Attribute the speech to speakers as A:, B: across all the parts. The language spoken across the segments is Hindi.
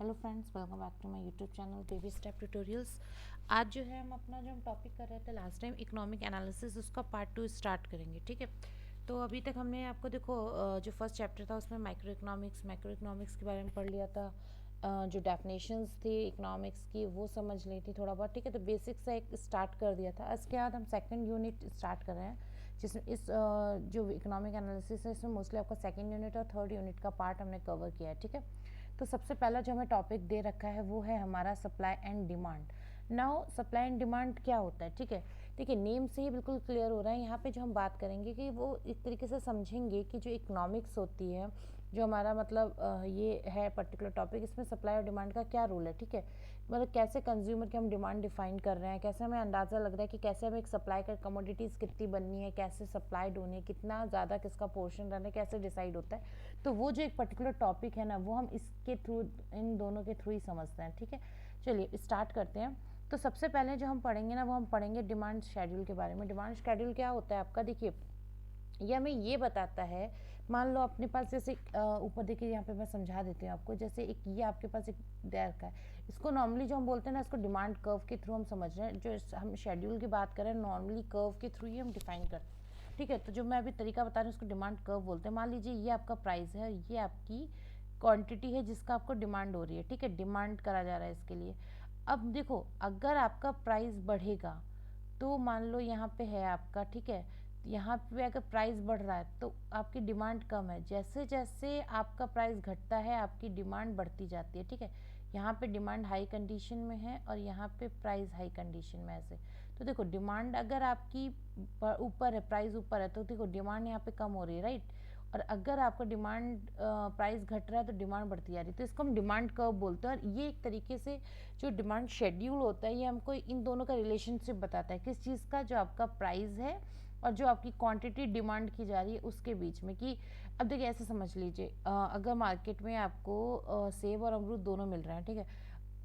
A: Hello friends, welcome back to my YouTube channel baby step tutorials. आज जो है हम अपना जो हम टॉपिक कर रहे थे लास्ट टाइम इकोनॉमिक एनालिसिस, उसका पार्ट 2 स्टार्ट करेंगे। ठीक है, तो अभी तक हमने आपको देखो जो फर्स्ट चैप्टर था उसमें माइक्रो इकोनॉमिक्स के बारे में पढ़ लिया था। जो डेफिनेशंस थी इकोनॉमिक्स की वो समझ ली थी थोड़ा बहुत। ठीक है, तो बेसिक से एक स्टार्ट कर दिया था। इसके बाद हम सेकेंड यूनिट स्टार्ट कर रहे हैं, जिसमें इस जो इकोनॉमिक एनालिसिस है इसमें मोस्टली आपका सेकेंड यूनिट और थर्ड यूनिट का पार्ट हमने कवर किया है। ठीक है, तो सबसे पहला जो हमें टॉपिक दे रखा है वो है हमारा supply and demand. Now supply and demand क्या होता है? ठीक है, देखिए नेम से ही बिल्कुल क्लियर हो रहा है। यहाँ पे जो हम बात करेंगे कि वो एक तरीके से समझेंगे कि जो इकोनॉमिक्स होती है, जो हमारा मतलब ये है पर्टिकुलर टॉपिक, इसमें सप्लाई और डिमांड का क्या रोल है। ठीक है, मतलब कैसे कंज्यूमर की हम डिमांड डिफाइन कर रहे हैं, कैसे हमें अंदाज़ा लग रहा है कि कैसे हमें एक सप्लाई कर कमोडिटीज़ कितनी बननी है, कैसे सप्लाइड होनी है, कितना ज़्यादा किसका पोर्शन रहना है, कैसे डिसाइड होता है। तो वो जो एक पर्टिकुलर टॉपिक है ना, वो हम इसके थ्रू, इन दोनों के थ्रू ही समझते हैं। ठीक है, चलिए स्टार्ट करते हैं। तो सबसे पहले जो हम पढ़ेंगे ना, वो हम पढ़ेंगे डिमांड शेड्यूल के बारे में। डिमांड शेड्यूल क्या होता है आपका? देखिए ये हमें ये बताता है, मान लो अपने पास जैसे ऊपर देखिए, यहाँ पे मैं समझा देती हूँ आपको। जैसे एक ये आपके पास एक दे रखा है, इसको नॉर्मली जो हम बोलते हैं ना, इसको डिमांड कर्व के थ्रू हम समझ रहे हैं। जो हम शेड्यूल की बात करें नॉर्मली कर्व के थ्रू ही हम डिफाइन करते हैं। ठीक है, तो जो मैं अभी तरीका बता रही हूँ उसको डिमांड कर्व बोलते हैं। मान लीजिए ये आपका प्राइस है, ये आपकी क्वांटिटी है जिसका आपको डिमांड हो रही है। ठीक है, डिमांड करा जा रहा है इसके लिए। अब देखो, अगर आपका प्राइस बढ़ेगा तो मान लो यहाँ पे है आपका, ठीक है, यहाँ पे अगर प्राइस बढ़ रहा है तो आपकी डिमांड कम है। जैसे जैसे आपका प्राइस घटता है आपकी डिमांड बढ़ती जाती है। ठीक है, यहाँ पे डिमांड हाई कंडीशन में है और यहाँ पे प्राइस हाई कंडीशन में ऐसे। तो देखो डिमांड अगर आपकी ऊपर है, प्राइस ऊपर है, तो देखो डिमांड यहाँ पे कम हो रही है, राइट। और अगर आपका डिमांड प्राइस घट रहा है तो डिमांड बढ़ती जा रही है। तो इसको हम डिमांड कर्व बोलते हैं। और ये एक तरीके से जो डिमांड शेड्यूल होता है, ये हमको इन दोनों का रिलेशनशिप बताता है। किस चीज़ का? जो आपका प्राइस है और जो आपकी क्वांटिटी डिमांड की जा रही है उसके बीच में। कि अब देखिए ऐसे समझ लीजिए, अगर मार्केट में आपको सेब और अमरूद दोनों मिल रहे हैं, ठीक है,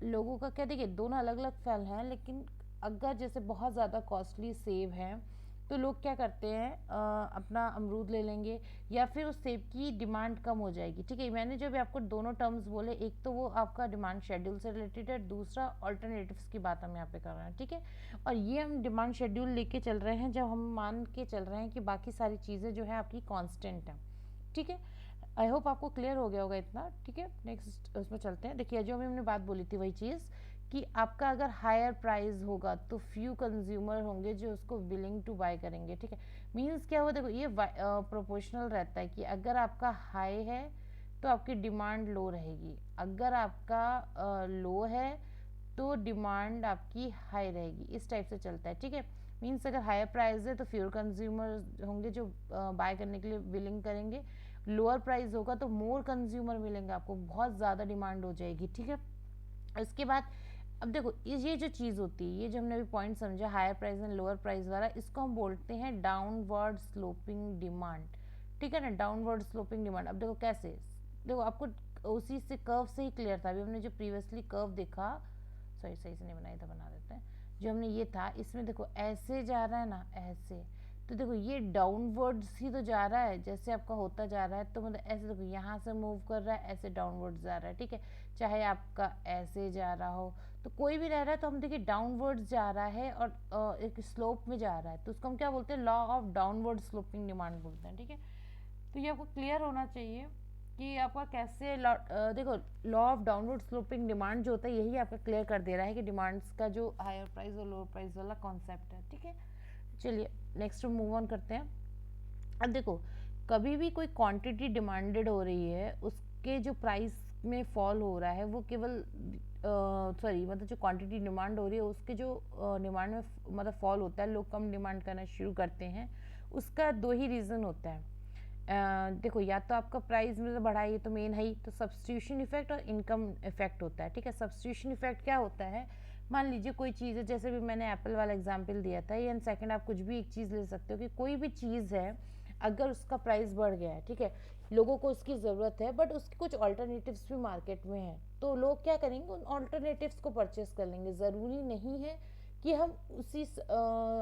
A: लोगों का क्या, देखिए दोनों अलग अलग फल हैं, लेकिन अगर जैसे बहुत ज़्यादा कॉस्टली सेब हैं तो लोग क्या करते हैं, अपना अमरूद ले लेंगे, या फिर उस सेब की डिमांड कम हो जाएगी। ठीक है, मैंने जो भी आपको दोनों टर्म्स बोले, एक तो वो आपका डिमांड शेड्यूल से रिलेटेड है, दूसरा ऑल्टरनेटिव्स की बात हम यहाँ पे कर रहे हैं। ठीक है, और ये हम डिमांड शेड्यूल लेके चल रहे हैं जब हम मान के चल रहे हैं कि बाकी सारी चीज़ें जो है आपकी कांस्टेंट हैं। ठीक है, आई होप आपको क्लियर हो गया होगा इतना। ठीक है, नेक्स्ट उसमें चलते हैं। देखिए जो अभी हमने बात बोली थी वही चीज़, कि आपका अगर हायर प्राइस होगा तो फ्यू कंज्यूमर होंगे जो उसको विलिंग टू बाय करेंगे। ठीक है, मीन्स क्या हुआ, देखो ये प्रोपोर्शनल रहता है कि अगर आपका हाई है तो आपकी डिमांड लो रहेगी, अगर आपका लो है तो डिमांड आपकी हाई रहेगी। इस टाइप से चलता है। ठीक है, मीन्स अगर हायर प्राइस है तो फ्यूर कंज्यूमर होंगे जो बाय करने के लिए विलिंग करेंगे, लोअर प्राइस होगा तो मोर कंज्यूमर मिलेंगे, आपको बहुत ज़्यादा डिमांड हो जाएगी। ठीक है, इसके बाद अब देखो ये जो चीज़ होती है, ये जो हमने अभी पॉइंट समझा higher price and lower price वाला, इसको हम बोलते हैं डाउनवर्ड स्लोपिंग डिमांड। ठीक है ना, डाउनवर्ड स्लोपिंग डिमांड। अब देखो कैसे, देखो आपको उसी से कर्व से ही क्लियर था। अभी हमने जो प्रीवियसली कर्व देखा, सॉरी सही से नहीं बनाया था, बना देते हैं। जो हमने ये था, इसमें देखो ऐसे जा रहा है ना, ऐसे, तो देखो ये डाउनवर्ड्स ही तो जा रहा है, जैसे आपका होता जा रहा है। तो मतलब ऐसे देखो यहाँ से मूव कर रहा है, ऐसे डाउनवर्ड्स जा रहा है। ठीक है, चाहे आपका ऐसे जा रहा हो, तो कोई भी रह रहा है तो हम देखिए डाउनवर्ड्स जा रहा है और एक स्लोप में जा रहा है, तो उसको हम क्या बोलते हैं? Law of downward sloping demand बोलते हैं। ठीक है, तो ये आपको क्लियर होना चाहिए कि आपका कैसे देखो law of downward sloping demand जो होता है यही आपका क्लियर कर दे रहा है कि डिमांड्स का जो हायर प्राइस और लोअर प्राइस वाला कॉन्सेप्ट है। ठीक है, चलिए नेक्स्ट मूव ऑन करते हैं। अब देखो, कभी भी कोई क्वांटिटी डिमांडेड हो रही है, उसके जो प्राइस में फॉल हो रहा है वो केवल सॉरी मतलब जो क्वांटिटी डिमांड हो रही है उसके जो डिमांड में मतलब फॉल होता है, लोग कम डिमांड करना शुरू करते हैं, उसका दो ही रीज़न होता है। देखो या तो आपका प्राइस में बढ़ा है, ये तो मेन है ही, तो सब्सटीट्यूशन इफेक्ट और इनकम इफेक्ट होता है। ठीक है, सब्सटीट्यूशन इफेक्ट क्या होता है? मान लीजिए कोई चीज़ है, जैसे भी मैंने एप्पल वाला एग्जांपल दिया था, एंड सेकंड आप कुछ भी एक चीज़ ले सकते हो कि कोई भी चीज़ है, अगर उसका प्राइस बढ़ गया है, ठीक है, लोगों को उसकी ज़रूरत है, बट उसके कुछ ऑल्टरनेटिव्स भी मार्केट में हैं, तो लोग क्या करेंगे? उन ऑल्टरनेटिव्स को परचेस कर लेंगे। ज़रूरी नहीं है कि हम उसी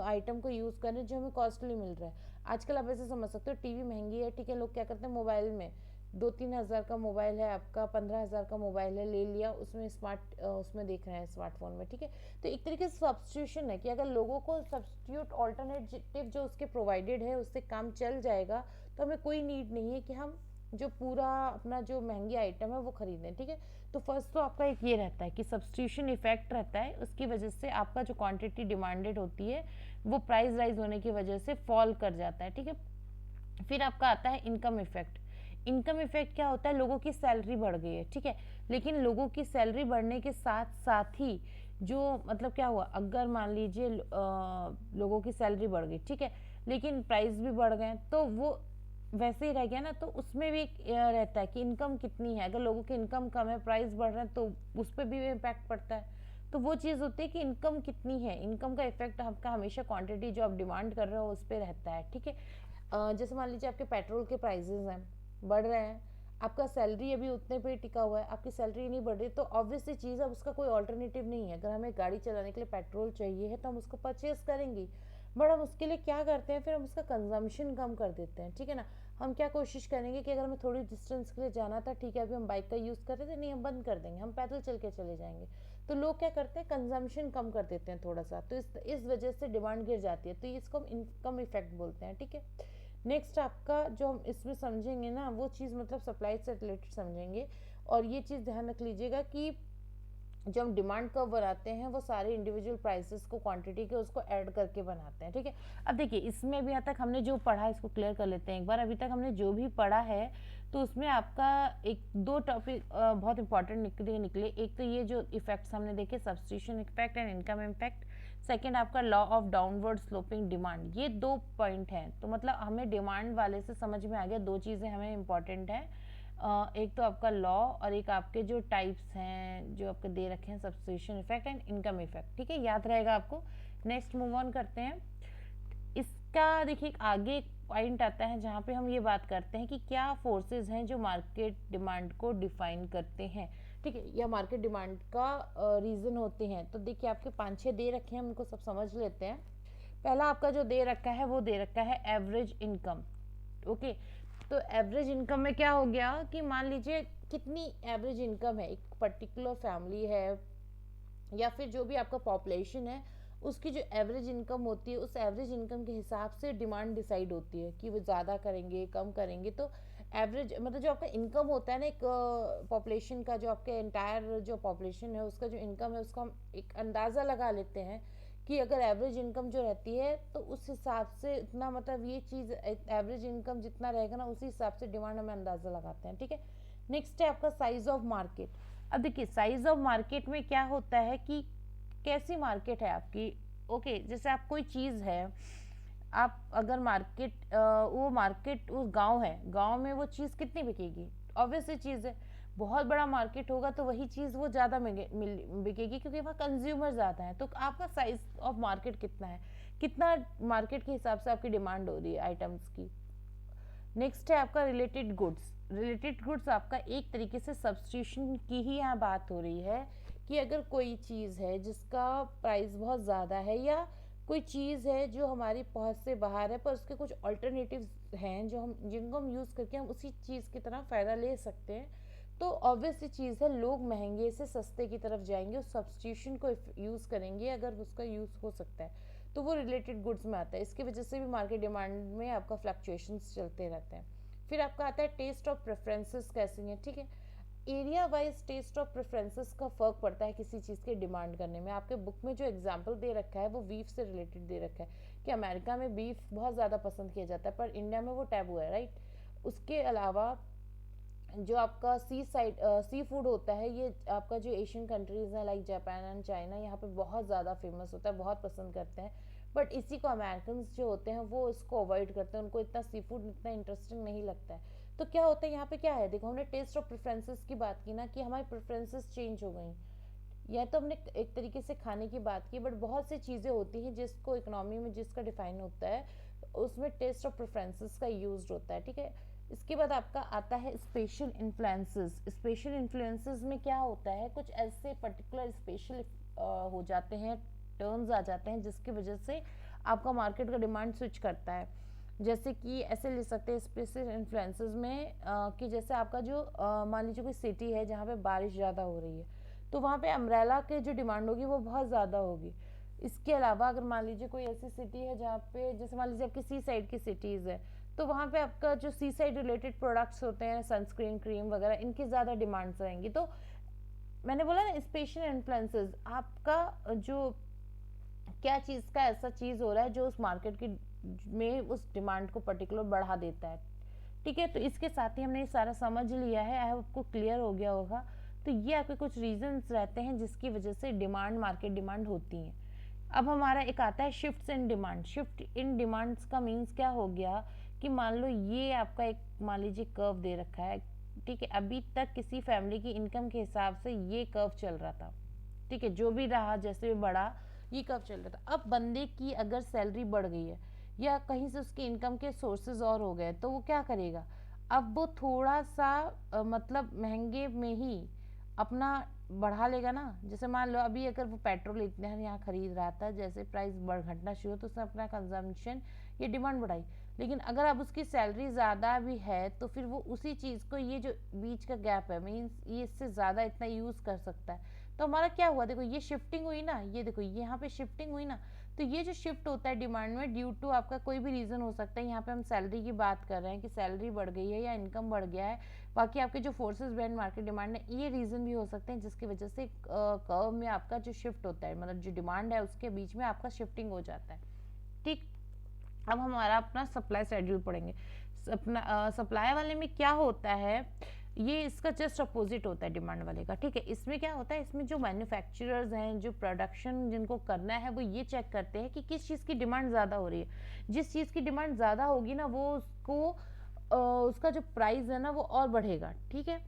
A: आइटम को यूज़ करें जो हमें कॉस्टली मिल रहा है। आजकल आप ऐसे समझ सकते हो, टीवी महंगी है, ठीक है, लोग क्या करते हैं मोबाइल में 2-3 हज़ार का मोबाइल है आपका, 15 हज़ार का मोबाइल है, ले लिया, उसमें स्मार्ट उसमें देख रहे हैं स्मार्टफोन में, ठीक है। तो एक तरीके से सब्स्टिट्यूशन है कि अगर लोगों को सब्स्टिट्यूट ऑल्टरनेटिव जो उसके प्रोवाइडेड है उससे काम चल जाएगा, तो हमें कोई नीड नहीं है कि हम जो पूरा अपना जो महंगी आइटम है वो खरीदें, ठीक है। तो फर्स्ट तो आपका एक ये रहता है कि सब्स्टिट्यूशन इफेक्ट रहता है, उसकी वजह से आपका जो क्वांटिटी डिमांडेड होती है वो प्राइस राइज होने की वजह से फॉल कर जाता है, ठीक है। फिर आपका आता है इनकम इफेक्ट। इनकम इफेक्ट क्या होता है, लोगों की सैलरी बढ़ गई है, ठीक है, लेकिन लोगों की सैलरी बढ़ने के साथ साथ ही जो मतलब क्या हुआ, अगर मान लीजिए लोगों की सैलरी बढ़ गई, ठीक है, लेकिन प्राइस भी बढ़ गए, तो वो वैसे ही रह गया ना। तो उसमें भी एक रहता है कि इनकम कितनी है, अगर लोगों की इनकम कम है, प्राइस बढ़ रहे हैं, तो उस पर भी इम्पैक्ट पड़ता है। तो वो चीज़ होती है कि इनकम कितनी है, इनकम का इफेक्ट आपका हमेशा क्वांटिटी जो आप डिमांड कर रहे हो उस पर रहता है, ठीक है। जैसे मान लीजिए आपके पेट्रोल के प्राइजेज हैं, बढ़ रहे हैं, आपका सैलरी अभी उतने पे टिका हुआ है, आपकी सैलरी नहीं बढ़ रही, तो ऑब्वियसली चीज़ है, उसका कोई ऑल्टरनेटिव नहीं है। अगर हमें गाड़ी चलाने के लिए पेट्रोल चाहिए है तो हम उसको परचेज करेंगे, बट हम उसके लिए क्या करते हैं, फिर हम उसका कंजम्पशन कम कर देते हैं, ठीक है ना। हम क्या कोशिश करेंगे कि अगर हमें थोड़ी डिस्टेंस के लिए जाना था, ठीक है, अभी हम बाइक का यूज़ कर रहे थे, नहीं हम बंद कर देंगे, हम पैदल चल के चले जाएंगे। तो लोग क्या करते हैं, कंजम्पशन कम कर देते हैं थोड़ा सा, तो इस वजह से डिमांड गिर जाती है, तो इसको हम इनकम इफेक्ट बोलते हैं, ठीक है। नेक्स्ट आपका जो हम इसमें समझेंगे ना, वो चीज़ मतलब सप्लाई से रिलेटेड समझेंगे। और ये चीज़ ध्यान रख लीजिएगा कि जो हम डिमांड कर्व बनाते हैं वो सारे इंडिविजुअल प्राइसेस को क्वांटिटी के उसको ऐड करके बनाते हैं, ठीक है। अब देखिए इसमें अभी तक हमने जो पढ़ा इसको क्लियर कर लेते हैं एक बार। अभी तक हमने जो भी पढ़ा है तो उसमें आपका एक दो टॉपिक बहुत इंपॉर्टेंट निकले। एक तो ये जो इफेक्ट्स हमने देखे, substitution effect and income effect. Second आपका law of downward sloping demand. ये 2 पॉइंट हैं, तो मतलब हमें डिमांड वाले से समझ में आ गया 2 चीज़ें हमें इंपॉर्टेंट है। एक तो आपका लॉ और एक आपके जो टाइप्स हैं जो आपके दे रखे हैं, substitution effect and income effect, ठीक है, याद रहेगा आपको। नेक्स्ट मूव ऑन करते हैं। इसका देखिए आगे एक पॉइंट आता है जहाँ पे हम ये बात करते हैं कि क्या फोर्सेस हैं जो मार्केट डिमांड को डिफाइन करते हैं, ठीक है, या मार्केट डिमांड का रीज़न होते हैं। तो देखिए आपके 5-6 दे रखे हैं, हम उनको सब समझ लेते हैं। पहला आपका जो दे रखा है वो दे रखा है एवरेज इनकम, ओके। तो एवरेज इनकम में क्या हो गया कि मान लीजिए कितनी एवरेज इनकम है, एक पर्टिकुलर फैमिली है या फिर जो भी आपका पॉपुलेशन है, उसकी जो एवरेज इनकम होती है, उस एवरेज इनकम के हिसाब से डिमांड डिसाइड होती है कि वो ज़्यादा करेंगे कम करेंगे। तो एवरेज मतलब जो आपका इनकम होता है ना, एक पॉपुलेशन का, जो आपके एंटायर जो पॉपुलेशन है उसका जो इनकम है, उसका हम एक अंदाज़ा लगा लेते हैं कि अगर एवरेज इनकम जो रहती है तो उस हिसाब से इतना, मतलब ये चीज़ एवरेज इनकम जितना रहेगा ना उसी हिसाब से डिमांड हमें अंदाज़ा लगाते हैं, ठीक है। नेक्स्ट है आपका साइज ऑफ मार्केट। अब देखिए साइज ऑफ मार्केट में क्या होता है कि कैसी मार्केट है आपकी, ओके। जैसे आप कोई चीज़ है, आप अगर मार्केट वो मार्केट उस गांव है, गांव में वो चीज़ कितनी बिकेगी, ऑब्वियस सी चीज़ है। बहुत बड़ा मार्केट होगा तो वही चीज़ वो ज़्यादा बिकेगी क्योंकि वहाँ कंज्यूमर ज़्यादा है। तो आपका साइज ऑफ मार्केट कितना है, कितना मार्केट के हिसाब से आपकी डिमांड हो रही है आइटम्स की। नेक्स्ट है आपका रिलेटेड गुड्स। रिलेटेड गुड्स आपका एक तरीके से सब्स्टिट्यूशन की ही यहाँ बात हो रही है कि अगर कोई चीज़ है जिसका प्राइस बहुत ज़्यादा है, या कोई चीज़ है जो हमारी पहुंच से बाहर है पर उसके कुछ अल्टरनेटिव्स हैं जो हम जिनको हम यूज़ करके हम उसी चीज़ की तरह फ़ायदा ले सकते हैं, तो ऑब्वियसली चीज़ है लोग महंगे से सस्ते की तरफ जाएंगे, उस सब्स्टिट्यूशन को यूज़ करेंगे अगर उसका यूज़ हो सकता है, तो वो रिलेटेड गुड्स में आता है। इसकी वजह से भी मार्केट डिमांड में आपका फ्लक्चुएशंस चलते रहते हैं। फिर आपका आता है टेस्ट ऑफ प्रेफरेंसेस कैसी हैं, ठीक है। Area wise taste of preferences का फ़र्क पड़ता है किसी चीज़ के डिमांड करने में। आपके बुक में जो एग्जांपल दे रखा है वो बीफ से रिलेटेड दे रखा है कि अमेरिका में बीफ बहुत ज़्यादा पसंद किया जाता है पर इंडिया में वो टैबू है, राइट। उसके अलावा जो आपका सी फूड होता है, ये आपका जो एशियन कंट्रीज़ हैं लाइक जापान एंड चाइना, यहाँ पे बहुत ज़्यादा फेमस होता है, बहुत पसंद करते हैं। बट इसी को अमेरिकन जो होते हैं वो इसको अवॉइड करते हैं, उनको इतना सी फूड इतना इंटरेस्टिंग नहीं लगता है। तो क्या होता है यहाँ पे, क्या है, देखो हमने टेस्ट और प्रेफरेंसेस की बात की ना, कि हमारी प्रेफरेंसेस चेंज हो गई। यह तो हमने एक तरीके से खाने की बात की, बट बहुत सी चीज़ें होती हैं जिसको इकोनॉमी में जिसका डिफाइन होता है उसमें टेस्ट और प्रेफरेंसेस का यूज होता है, ठीक है। इसके बाद आपका आता है स्पेशल इन्फ्लुएंसेस। स्पेशल इन्फ्लुएंसेस में क्या होता है, कुछ ऐसे पर्टिकुलर स्पेशल हो जाते हैं, टर्म्स आ जाते हैं जिसकी वजह से आपका मार्केट का डिमांड स्विच करता है। जैसे कि ऐसे ले सकते हैं स्पेसिफिक इन्फ्लुएंसेस में कि जैसे आपका जो मान लीजिए कोई सिटी है जहाँ पे बारिश ज़्यादा हो रही है, तो वहाँ पे अम्ब्रेला के जो डिमांड होगी वो बहुत ज़्यादा होगी। इसके अलावा अगर मान लीजिए कोई ऐसी सिटी है जहाँ पे, जैसे मान लीजिए आपकी सी साइड की सिटीज़ है, तो वहाँ पे आपका जो सी साइड रिलेटेड प्रोडक्ट्स होते हैं, सनस्क्रीन, क्रीम वगैरह, इनकी ज़्यादा डिमांड्स रहेंगी। तो मैंने बोला ना, स्पेशल इन्फ्लुएंसेस आपका जो क्या चीज़ का ऐसा चीज़ हो रहा है जो उस मार्केट की में उस डिमांड को पर्टिकुलर बढ़ा देता है। ठीक है, तो इसके साथ ही हमने ये सारा समझ लिया है, आई होप आपको क्लियर हो गया होगा। तो ये आपके कुछ रीजंस रहते हैं जिसकी वजह से डिमांड, मार्केट डिमांड होती है। अब हमारा एक आता है shifts in demand. Shift in demands का मीन्स क्या हो गया कि मान लो ये आपका एक, मान लीजिए कर्व दे रखा है, ठीक है, अभी तक किसी फैमिली की इनकम के हिसाब से ये कर्व चल रहा था, ठीक है, जो भी रहा जैसे भी बढ़ा ये कर्व चल रहा था। अब बंदे की अगर सैलरी बढ़ गई है या कहीं से उसके इनकम के सोर्सेज और हो गए, तो वो क्या करेगा, अब वो थोड़ा सा मतलब महंगे में ही अपना बढ़ा लेगा ना। जैसे मान लो अभी अगर वो पेट्रोल इतने यहाँ खरीद रहा था, जैसे प्राइस बढ़ घटना शुरू, तो उसने अपना कंजम्पशन ये डिमांड बढ़ाई। लेकिन अगर अब उसकी सैलरी ज़्यादा भी है तो फिर वो उसी चीज़ को, ये जो बीच का गैप है, मीन्स ये इससे ज़्यादा इतना यूज़ कर सकता है। तो हमारा क्या हुआ, देखो ये शिफ्टिंग हुई ना, ये देखो यहाँ पे शिफ्टिंग हुई ना। तो ये जो शिफ्ट होता है डिमांड में, ड्यू टू आपका कोई भी रीज़न हो सकता है। यहाँ पे हम सैलरी की बात कर रहे हैं कि सैलरी बढ़ गई है या इनकम बढ़ गया है, बाकी आपके जो फोर्सेस बैंड मार्केट डिमांड है, ये रीज़न भी हो सकते हैं जिसकी वजह से कर्व में आपका जो शिफ्ट होता है, मतलब जो डिमांड है उसके बीच में आपका शिफ्टिंग हो जाता है। ठीक, अब हमारा अपना सप्लाई शेड्यूल पढ़ेंगे। अपना सप्लाई वाले में क्या होता है, ये इसका जस्ट अपोजिट होता है डिमांड वाले का। ठीक है, इसमें क्या होता है, इसमें जो मैन्युफैक्चरर्स हैं, जो प्रोडक्शन जिनको करना है, वो ये चेक करते हैं कि किस चीज़ की डिमांड ज़्यादा हो रही है। जिस चीज़ की डिमांड ज़्यादा होगी ना, वो उसको उसका जो प्राइस है ना वो और बढ़ेगा। ठीक है,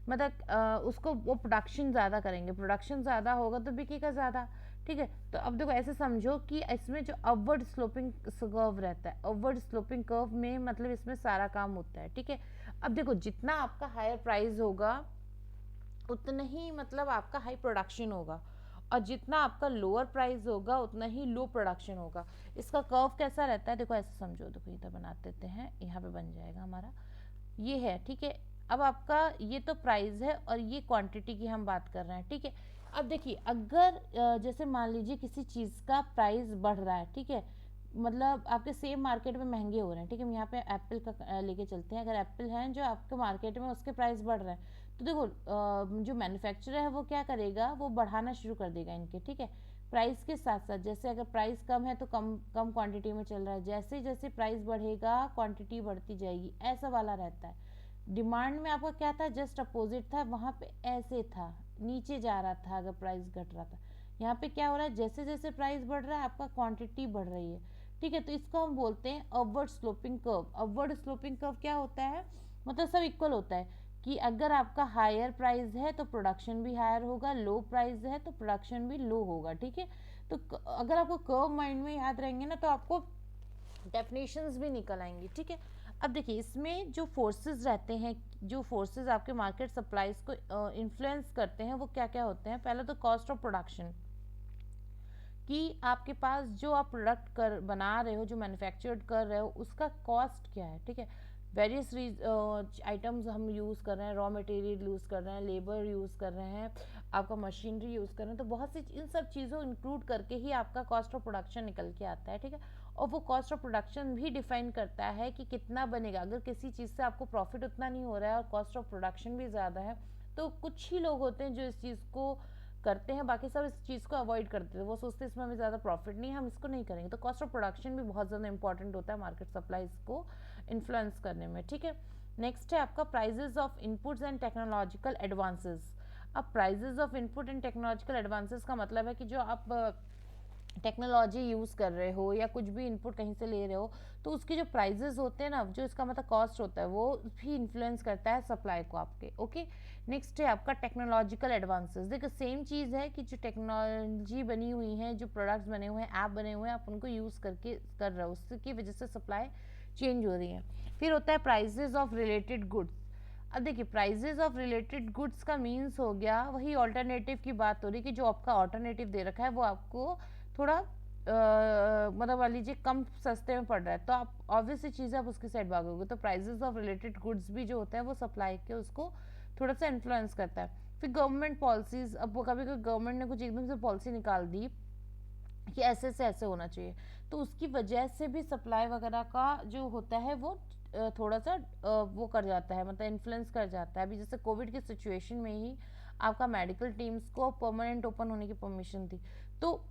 A: मतलब उसको वो प्रोडक्शन ज़्यादा करेंगे, प्रोडक्शन ज़्यादा होगा तो बिकेगा ज़्यादा। ठीक है, तो अब देखो ऐसे समझो कि इसमें जो अपवर्ड स्लोपिंग कर्व रहता है, अपवर्ड स्लोपिंग कर्व में मतलब इसमें सारा काम होता है। ठीक है, अब देखो जितना आपका हायर प्राइस होगा उतना ही मतलब आपका हाई प्रोडक्शन होगा, और जितना आपका लोअर प्राइस होगा उतना ही लो प्रोडक्शन होगा। इसका कर्व कैसा रहता है, देखो ऐसे समझो, देखो इधर बना देते हैं, यहाँ पे बन जाएगा हमारा, ये है। ठीक है, अब आपका ये तो प्राइस है और ये क्वांटिटी की हम बात कर रहे हैं। ठीक है, अब देखिए अगर जैसे मान लीजिए किसी चीज़ का प्राइस बढ़ रहा है, ठीक है, मतलब आपके सेम मार्केट में महंगे हो रहे हैं। ठीक है, हम यहाँ पे एप्पल का लेके चलते हैं। अगर एप्पल है जो आपके मार्केट में, उसके प्राइस बढ़ रहे हैं, तो देखो जो मैन्युफैक्चरर है वो क्या करेगा, वो बढ़ाना शुरू कर देगा इनके। ठीक है, प्राइस के साथ साथ, जैसे अगर प्राइस कम है तो कम कम क्वांटिटी में चल रहा है, जैसे जैसे प्राइस बढ़ेगा क्वांटिटी बढ़ती जाएगी, ऐसा वाला रहता है। डिमांड में आपका क्या था, जस्ट अपोजिट था, वहाँ पे ऐसे था, नीचे जा रहा था अगर प्राइस घट रहा था। यहाँ पे क्या हो रहा है, जैसे जैसे प्राइस बढ़ रहा है आपका क्वांटिटी बढ़ रही है। ठीक है, तो इसको हम बोलते हैं upward sloping curve. Upward sloping curve क्या होता है, मतलब सब इक्वल होता है कि अगर आपका हायर प्राइस है तो प्रोडक्शन भी हायर होगा, लो प्राइस है तो प्रोडक्शन भी लो होगा। ठीक है, तो अगर आपको कर्व माइंड में याद रहेंगे ना तो आपको डेफिनेशंस भी निकल आएंगी। ठीक है, अब देखिए इसमें जो फोर्सेस रहते हैं, जो फोर्सेस आपके मार्केट सप्लाईज को इन्फ्लुएंस करते हैं, वो क्या क्या होते हैं। पहले तो कॉस्ट ऑफ प्रोडक्शन, कि आपके पास जो आप प्रोडक्ट कर बना रहे हो, जो मैन्युफैक्चर्ड कर रहे हो, उसका कॉस्ट क्या है। ठीक है, वेरियस आइटम्स हम यूज़ कर रहे हैं, रॉ मटेरियल यूज़ कर रहे हैं, लेबर यूज़ कर रहे हैं, आपका मशीनरी यूज़ कर रहे हैं, तो बहुत सी इन सब चीज़ों इंक्लूड करके ही आपका कॉस्ट ऑफ प्रोडक्शन निकल के आता है। ठीक है, और वो कॉस्ट ऑफ प्रोडक्शन भी डिफाइन करता है कि कितना बनेगा। अगर किसी चीज़ से आपको प्रॉफिट उतना नहीं हो रहा है और कॉस्ट ऑफ प्रोडक्शन भी ज़्यादा है, तो कुछ ही लोग होते हैं जो इस चीज़ को करते हैं, बाकी सब इस चीज़ को अवॉइड करते हैं। वो सोचते हैं इसमें हमें ज़्यादा प्रॉफिट नहीं है, हम इसको नहीं करेंगे। तो कॉस्ट ऑफ प्रोडक्शन भी बहुत ज़्यादा इंपॉर्टेंट होता है मार्केट सप्लाईज को इन्फ्लुएंस करने में। ठीक है, नेक्स्ट है आपका prices of inputs and technological advances. अब prices of input and technological advances का मतलब है कि जो आप टेक्नोलॉजी यूज़ कर रहे हो या कुछ भी इनपुट कहीं से ले रहे हो, तो उसके जो प्राइजेस होते हैं ना, जो इसका मतलब कॉस्ट होता है, वो भी इन्फ्लुएंस करता है सप्लाई को आपके। ओके, नेक्स्ट है आपका टेक्नोलॉजिकल एडवांसेस। देखो सेम चीज़ है कि जो टेक्नोलॉजी बनी हुई है, जो प्रोडक्ट्स बने हुए हैं, ऐप बने हुए हैं, आप उनको यूज़ करके कर रहे हो, उसकी वजह से सप्लाई चेंज हो रही है। फिर होता है प्राइजेज ऑफ रिलेटेड गुड्स। अब देखिए प्राइजेज ऑफ रिलेटेड गुड्स का मीन्स हो गया, वही ऑल्टरनेटिव की बात हो रही है कि जो आपका ऑल्टरनेटिव दे रखा है वो आपको थोड़ा मतलब मान लीजिए कम सस्ते में पड़ रहा है, तो आप ऑब्वियसली चीज़ आप उसकी साइड भागोगे। तो प्राइजेस ऑफ रिलेटेड गुड्स भी जो होता है वो सप्लाई के उसको थोड़ा सा इन्फ्लुएंस करता है। फिर गवर्नमेंट पॉलिसीज, अब वो कभी कभी गवर्नमेंट ने कुछ एकदम से पॉलिसी निकाल दी कि ऐसे से ऐसे होना चाहिए, तो उसकी वजह से भी सप्लाई वगैरह का जो होता है वो थोड़ा सा वो कर जाता है, मतलब इन्फ्लुएंस कर जाता है। अभी जैसे कोविड की सिचुएशन में ही आपका मेडिकल टीम्स को परमानेंट ओपन होने की परमिशन थी, तो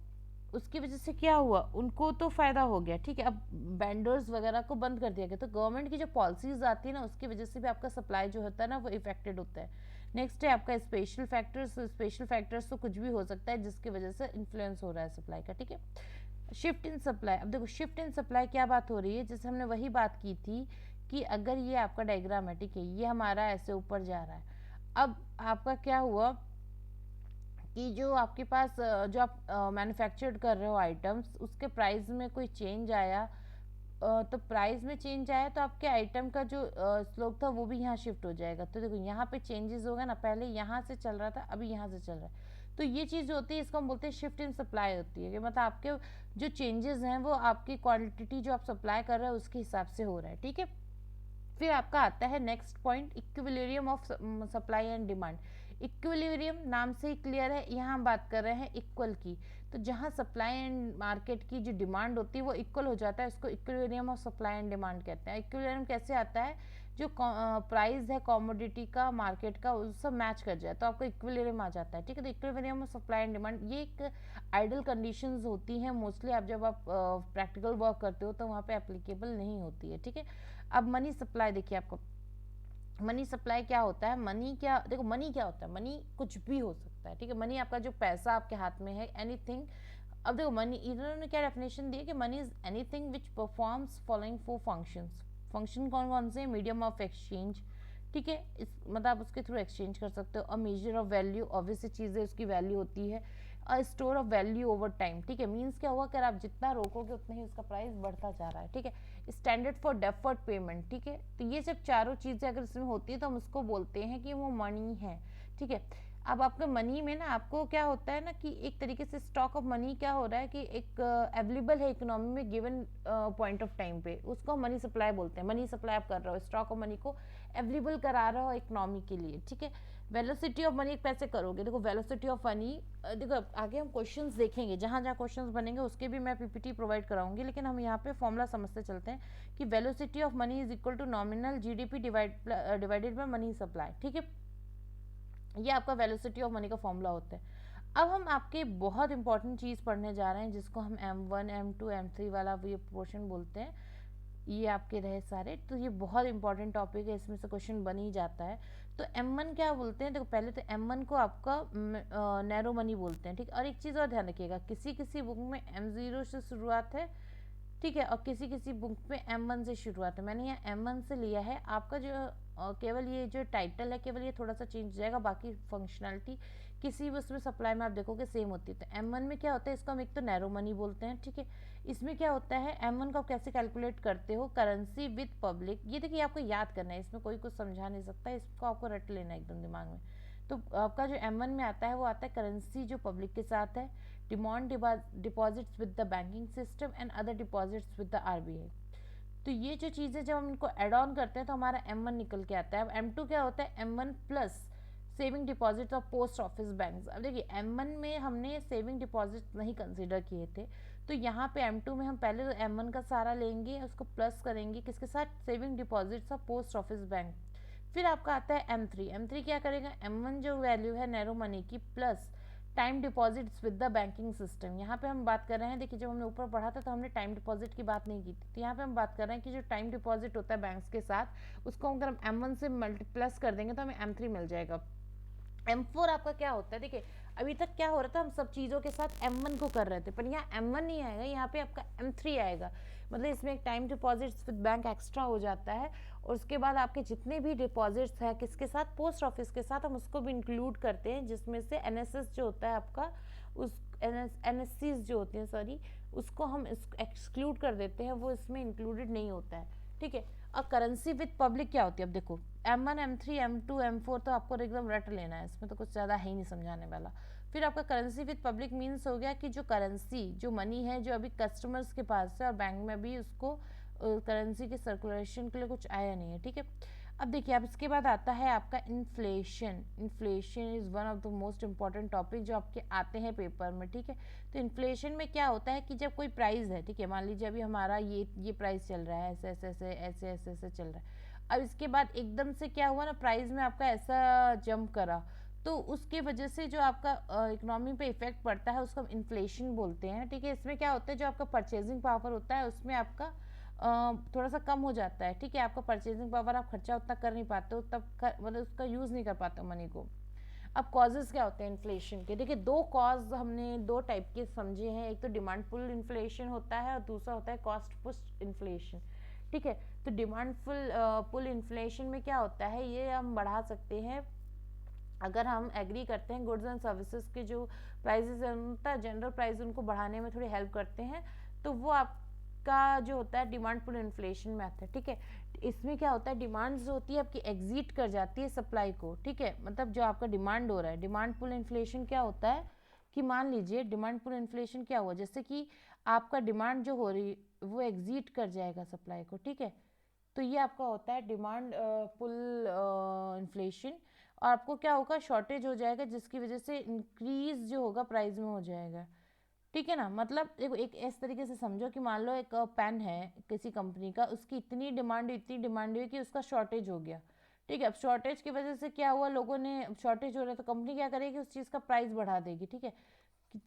A: उसकी वजह से क्या हुआ, उनको तो फायदा हो गया, ठीक है। अब वेंडर्स वगैरह को बंद कर दिया गया, तो गवर्नमेंट की जो पॉलिसीज आती है ना उसकी वजह से भी आपका सप्लाई जो होता है ना वो इफेक्टेड होता है। नेक्स्ट है आपका स्पेशल फैक्टर्स। स्पेशल फैक्टर्स तो कुछ भी हो सकता है जिसकी वजह से इन्फ्लुएंस हो रहा है सप्लाई का, ठीक है। शिफ्ट इन सप्लाई, अब देखो शिफ्ट इन सप्लाई क्या बात हो रही है, जैसे हमने वही बात की थी कि अगर ये आपका डायग्राम है, ठीक है, ये हमारा ऐसे ऊपर जा रहा है। अब आपका क्या हुआ कि जो आपके पास जो आप मैन्युफैक्चर्ड कर रहे हो आइटम्स, उसके प्राइस में कोई चेंज आया, तो प्राइस में चेंज आया तो आपके आइटम का जो स्लोप था वो भी यहाँ शिफ्ट हो जाएगा। तो देखो यहाँ पे चेंजेस होगा ना, पहले यहाँ से चल रहा था अभी यहाँ से चल रहा है, तो ये चीज़ होती है, इसको हम बोलते हैं शिफ्ट इन सप्लाई होती है, कि मतलब आपके जो चेंजेस हैं वो आपकी क्वांटिटी जो आप सप्लाई कर रहे हो उसके हिसाब से हो रहा है, ठीक है। फिर आपका आता है next point, equilibrium of supply and demand. Equilibrium नाम से ही क्लियर है, यहाँ हम बात कर रहे हैं इक्वल की, तो जहाँ सप्लाई एंड मार्केट की जो डिमांड होती है वो इक्वल हो जाता है, उसको equilibrium of supply and demand कहते हैं। इक्विलिब्रियम कैसे आता है, जो प्राइस है कॉमोडिटी का मार्केट का उस सब मैच कर जाए तो आपको इक्विलिब्रियम आ जाता है, ठीक है। तो equilibrium of supply and demand ये एक आइडल कंडीशंस होती हैं मोस्टली, आप जब आप प्रैक्टिकल वर्क करते हो तो वहाँ पे एप्लीकेबल नहीं होती है, ठीक है। अब मनी सप्लाई देखिए, आपको मनी सप्लाई क्या होता है, मनी क्या, देखो मनी क्या होता है, मनी कुछ भी हो सकता है, ठीक है। मनी आपका जो पैसा आपके हाथ में है, एनीथिंग। अब देखो मनी, इन्होंने क्या डेफिनेशन दी है कि money is anything which performs following 4 functions. Function कौन कौन से, मीडियम ऑफ एक्सचेंज, ठीक है, इस मतलब आप उसके थ्रू एक्सचेंज कर सकते हो। A measure of value, obviously चीज़ है उसकी वैल्यू होती है। A store of value over time, ठीक है, मीन्स क्या हुआ, अगर आप जितना रोकोगे उतना ही उसका प्राइस बढ़ता जा रहा है, ठीक है। स्टैंडर्ड फॉर डेफर्ड पेमेंट, ठीक है। तो ये सब चारों चीज़ें अगर इसमें होती है तो हम उसको बोलते हैं कि वो मनी है, ठीक है। अब आपके मनी में ना आपको क्या होता है ना कि एक तरीके से स्टॉक ऑफ मनी क्या हो रहा है कि एक अवेलेबल है इकोनॉमी में गिवन पॉइंट ऑफ टाइम पे, उसको मनी सप्लाई बोलते हैं। मनी सप्लाई आप कर रहे हो, स्टॉक ऑफ मनी को अवेलेबल करा रहे हो इकोनॉमी के लिए, ठीक है। वेलोसिटी ऑफ मनी कैसे करोगे, देखो वेलोसिटी ऑफ मनी, देखो आगे हम क्वेश्चंस देखेंगे, जहाँ जहाँ क्वेश्चंस बनेंगे उसके भी मैं पीपीटी प्रोवाइड कराऊंगी, लेकिन हम यहाँ पे फॉर्मूला समझते चलते हैं कि velocity of money is equal to nominal GDP divided by money supply, ठीक है। ये आपका वेलोसिटी ऑफ मनी का फॉर्मूला होता है। अब हम आपके बहुत इंपॉर्टेंट चीज़ पढ़ने जा रहे हैं जिसको हम M1 M2 M3 वाला ये पोर्शन बोलते हैं, ये आपके रहे सारे, तो ये बहुत इंपॉर्टेंट टॉपिक है, इसमें से क्वेश्चन बन ही जाता है। तो M1 क्या बोलते हैं, देखो पहले तो M1 को आपका नैरो मनी बोलते हैं, ठीक। और एक चीज़ और ध्यान रखिएगा, किसी किसी बुक में M0 से शुरुआत है, ठीक है, और किसी किसी बुक में M1 से शुरुआत है। मैंने यहाँ M1 से लिया है, आपका जो केवल ये जो टाइटल है केवल ये थोड़ा सा चेंज हो जाएगा, बाकी फंक्शनैलिटी किसी भी उसमें सप्लाई में आप देखोगे सेम होती है। तो M1 में क्या होता है, इसको हम एक तो नैरो मनी बोलते हैं, ठीक है। इसमें क्या होता है, M1 को आप कैसे कैलकुलेट करते हो, करेंसी विद पब्लिक, ये देखिए आपको याद करना है, इसमें कोई कुछ समझा नहीं सकता, इसको आपको रट लेना है एकदम दिमाग में। तो आपका जो M1 में आता है वो आता है करेंसी जो पब्लिक के साथ है, demand deposits with the banking system and other deposits with the RBI. तो ये जो चीज़ें जब हम इनको एड ऑन करते हैं तो हमारा M1 निकल के आता है। अब M2 क्या होता है, M1 plus saving deposit of post office banks. अब देखिए M1 में हमने सेविंग डिपॉजिट नहीं कंसीडर किए थे, तो यहाँ पे M2 में हम पहले तो M1 का सारा लेंगे, उसको प्लस करेंगे किसके साथ, saving deposits of post office bank. फिर आपका आता है M3। M3 क्या करेगा, M1 जो वैल्यू है नैरो मनी की plus time deposits with the banking system. यहाँ पे हम बात कर रहे हैं, देखिए जब हमने ऊपर पढ़ा था तो हमने टाइम डिपॉजिट की बात नहीं की थी, तो यहाँ पे हम बात कर रहे हैं कि जो टाइम डिपॉजिट होता है बैंक्स के साथ, उसको अगर हम M1 से मल्टीप्लस कर देंगे तो हमें M3 मिल जाएगा। M4 आपका क्या होता है, देखिए अभी तक क्या हो रहा था, हम सब चीज़ों के साथ M1 को कर रहे थे, पर यहाँ M1 नहीं आएगा, यहाँ पे आपका M3 आएगा। मतलब इसमें एक time deposits with bank extra हो जाता है, और उसके बाद आपके जितने भी डिपॉजिट्स हैं किसके साथ, पोस्ट ऑफिस के साथ, हम उसको भी इंक्लूड करते हैं, जिसमें से NSS जो होता है आपका, उस NSCs जो होते हैं सॉरी, उसको हम एक्सक्लूड कर देते हैं, वो इसमें इंक्लूडेड नहीं होता है, ठीक है। और करेंसी विद पब्लिक क्या होती है? अब देखो M1 M3 M2 M4 तो आपको एकदम रट लेना है, इसमें तो कुछ ज़्यादा है ही नहीं समझाने वाला। फिर आपका करेंसी विद पब्लिक मीन्स हो गया कि जो करेंसी जो मनी है जो अभी कस्टमर्स के पास है और बैंक में भी उसको करेंसी के सर्कुलेशन के लिए कुछ आया नहीं है, ठीक है। अब देखिए अब इसके बाद आता है आपका inflation. Inflation is one of the most important topic जो आपके आते हैं पेपर में, ठीक है। तो इन्फ्लेशन में क्या होता है कि जब कोई प्राइस है, ठीक है, मान लीजिए अभी हमारा ये प्राइस चल रहा है, ऐसे ऐसे ऐसे ऐसे ऐसे ऐसे चल रहा है। अब इसके बाद एकदम से क्या हुआ ना, प्राइस में आपका ऐसा जंप करा, तो उसके वजह से जो आपका इकोनॉमी पे इफेक्ट पड़ता है उसको हम इन्फ्लेशन बोलते हैं, ठीक है। इसमें क्या होता है, जो आपका परचेजिंग पावर होता है उसमें आपका थोड़ा सा कम हो जाता है, ठीक है। आपका परचेजिंग पावर, आप खर्चा उतना कर नहीं पाते हो, तब मतलब उसका यूज़ नहीं कर पाते हो मनी को। अब कॉजेज क्या होते हैं इन्फ्लेशन के? देखिए दो कॉज हमने दो टाइप के समझे हैं, एक तो डिमांड पुल इन्फ्लेशन होता है और दूसरा होता है कॉस्ट पुश इन्फ्लेशन, ठीक है। तो डिमांड पुल इन्फ्लेशन में क्या होता है, ये हम बढ़ा सकते हैं अगर हम एग्री करते हैं गुड्स एंड सर्विसेज के जो प्राइसेस होता है, जनरल प्राइस उनको बढ़ाने में थोड़ी हेल्प करते हैं, तो वो आपका जो होता है डिमांड पुल इन्फ्लेशन में आता है, ठीक है। इसमें क्या होता है, डिमांड जो होती है आपकी एग्जिट कर जाती है सप्लाई को, ठीक है। मतलब जो आपका डिमांड हो रहा है, डिमांड पुल इन्फ्लेशन क्या होता है कि मान लीजिए डिमांड पुल इन्फ्लेशन क्या हुआ, जैसे कि आपका डिमांड जो हो रही वो एग्जिट कर जाएगा सप्लाई को, ठीक है। तो ये आपका होता है डिमांड पुल इन्फ्लेशन। और आपको क्या होगा, शॉर्टेज हो जाएगा जिसकी वजह से इंक्रीज जो होगा प्राइस में हो जाएगा, ठीक है ना। मतलब देखो एक इस तरीके से समझो कि मान लो एक पेन है किसी कंपनी का, उसकी इतनी डिमांड हुई कि उसका शॉर्टेज हो गया, ठीक है। अब शॉर्टेज की वजह से क्या हुआ, लोगों ने शॉर्टेज हो रहा है तो कंपनी क्या करेगी, उस चीज़ का प्राइस बढ़ा देगी, ठीक है।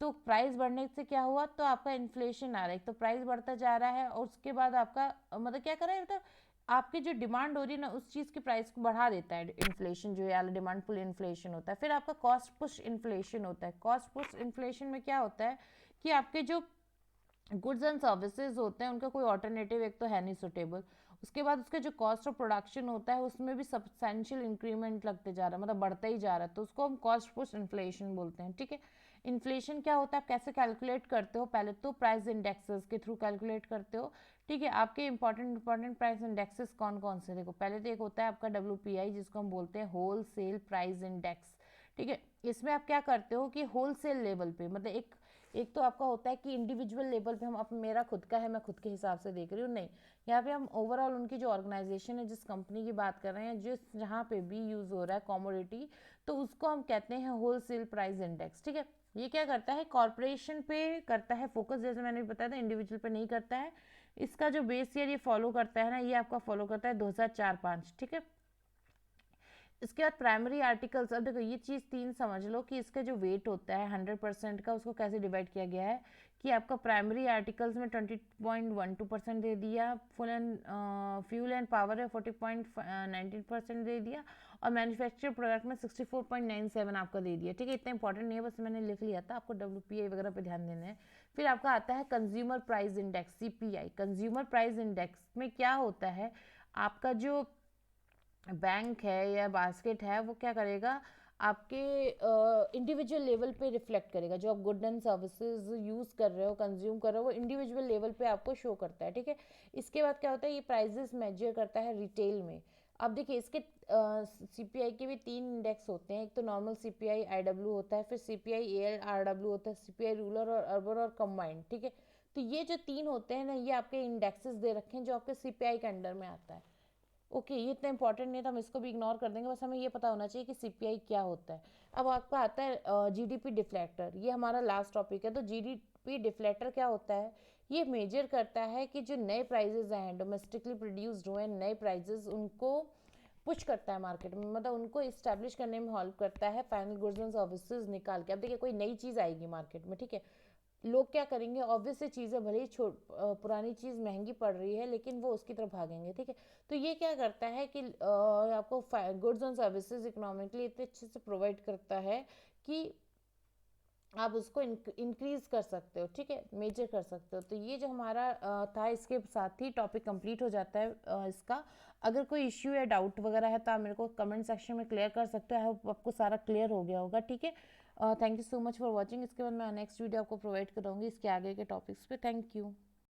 A: तो प्राइस बढ़ने से क्या हुआ, तो आपका इन्फ्लेशन आ रहा है, तो प्राइस बढ़ता जा रहा है और उसके बाद आपका मतलब क्या कर रहा है, मतलब आपकी जो डिमांड हो रही है ना उस चीज़ की प्राइस को बढ़ा देता है इन्फ्लेशन, जो है डिमांड पुल इन्फ्लेशन होता है। फिर आपका कॉस्ट पुश इन्फ्लेशन होता है। कॉस्ट पुश इन्फ्लेशन में क्या होता है कि आपके जो गुड्स एंड सर्विसेज होते हैं उनका कोई ऑल्टरनेटिव एक तो है नहीं सुटेबल, उसके बाद उसका जो कॉस्ट ऑफ प्रोडक्शन होता है उसमें भी सब्सटेंशियल इंक्रीमेंट लगते जा रहा है, मतलब बढ़ता ही जा रहा है, तो उसको हम कॉस्ट पुश इन्फ्लेशन बोलते हैं, ठीक है। इन्फ्लेशन क्या होता है, आप कैसे कैलकुलेट करते हो, पहले तो प्राइस इंडेक्सेस के थ्रू कैलकुलेट करते हो, ठीक है। आपके इंपॉर्टेंट प्राइस इंडेक्सेस कौन कौन से, देखो पहले तो एक होता है आपका WPI जिसको हम बोलते हैं होल सेल प्राइस इंडेक्स, ठीक है। इसमें आप क्या करते हो कि होल सेल लेवल पे, मतलब एक तो आपका होता है कि इंडिविजुअल लेवल पे हम अब मेरा खुद का है, मैं खुद के हिसाब से देख रही हूँ, नहीं, यहाँ पे हम ओवरऑल उनकी जो ऑर्गेनाइजेशन है जिस कंपनी की बात कर रहे हैं, जिस जहाँ पे भी यूज़ हो रहा है कॉमोडिटी, तो उसको हम कहते हैं होल सेल प्राइस इंडेक्स, ठीक है। ये क्या करता है, कॉरपोरेशन पे करता है फोकस, जैसे मैंने बताया था, इंडिविजुअल पे नहीं करता है। इसका जो बेस ईयर ये फॉलो करता है ना, ये आपका फॉलो करता है 2004-5, ठीक है। इसके बाद प्राइमरी आर्टिकल्स, अब देखो ये चीज़ तीन समझ लो कि इसका जो वेट होता है 100% का, उसको कैसे डिवाइड किया गया है कि आपका प्राइमरी आर्टिकल्स में 20.12% दे दिया, full and fuel and power है 40.19% दे दिया, और मैन्युफैक्चर प्रोडक्ट में 64.97 आपका दे दिया, ठीक है। इतना इंपॉर्टेंट नहीं है, बस मैंने लिख लिया था, आपको WPI वगैरह पे ध्यान देना है। फिर आपका आता है consumer price index, CPI। Consumer price index में क्या होता है, आपका जो बैंक है या बास्केट है वो क्या करेगा, आपके इंडिविजुअल लेवल पे रिफ्लेक्ट करेगा, जो आप गुड एंड सर्विसेज यूज़ कर रहे हो, कंज्यूम कर रहे हो, वो इंडिविजुअल लेवल पे आपको शो करता है, ठीक है। इसके बाद क्या होता है, ये प्राइजेस मेजर करता है रिटेल में। अब देखिए इसके CPI के भी तीन इंडेक्स होते हैं, एक तो नॉर्मल CPI IW होता है, फिर CPI ALRW होता है, CPI रूरल और अर्बन और कंबाइंड, ठीक है। तो ये जो तीन होते हैं ना, ये आपके इंडेक्सेस दे रखे हैं जो आपके CPI के अंडर में आता है। ओके ये इतना इंपॉर्टेंट नहीं था, हम इसको भी इग्नोर कर देंगे, बस हमें ये पता होना चाहिए कि CPI क्या होता है। अब आपका आता है GDP डिफ्लेक्टर, ये हमारा लास्ट टॉपिक है। तो GDP डिफ्लेक्टर क्या होता है, ये मेजर करता है कि जो नए प्राइजेज हैं डोमेस्टिकली प्रोड्यूस्ड हुए नए प्राइजेज, उनको पुश करता है मार्केट में, मतलब उनको इस्टेब्लिश करने में हेल्प करता है फाइनल गुड्स एंड सर्विसेज निकाल के। अब देखिए कोई नई चीज़ आएगी मार्केट में, ठीक है, लोग क्या करेंगे, ऑब्वियस से चीज़ें भले ही पुरानी चीज़ महंगी पड़ रही है लेकिन वो उसकी तरफ भागेंगे, ठीक है। तो ये क्या करता है कि आपको गुड्स एंड सर्विसेज इकोनॉमिकली इतने अच्छे से प्रोवाइड करता है कि आप उसको इंक्रीज कर सकते हो, ठीक है, मेजर कर सकते हो। तो ये जो हमारा था, इसके साथ ही टॉपिक कंप्लीट हो जाता है इसका। अगर कोई इश्यू या डाउट वगैरह है तो आप मेरे को कमेंट सेक्शन में क्लियर कर सकते हो। आई होप आपको सारा क्लियर हो गया होगा, ठीक है। Thank you so much for watching. इसके बाद मैं नेक्स्ट वीडियो आपको प्रोवाइड कराऊंगी इसके आगे के टॉपिक्स पे। Thank you.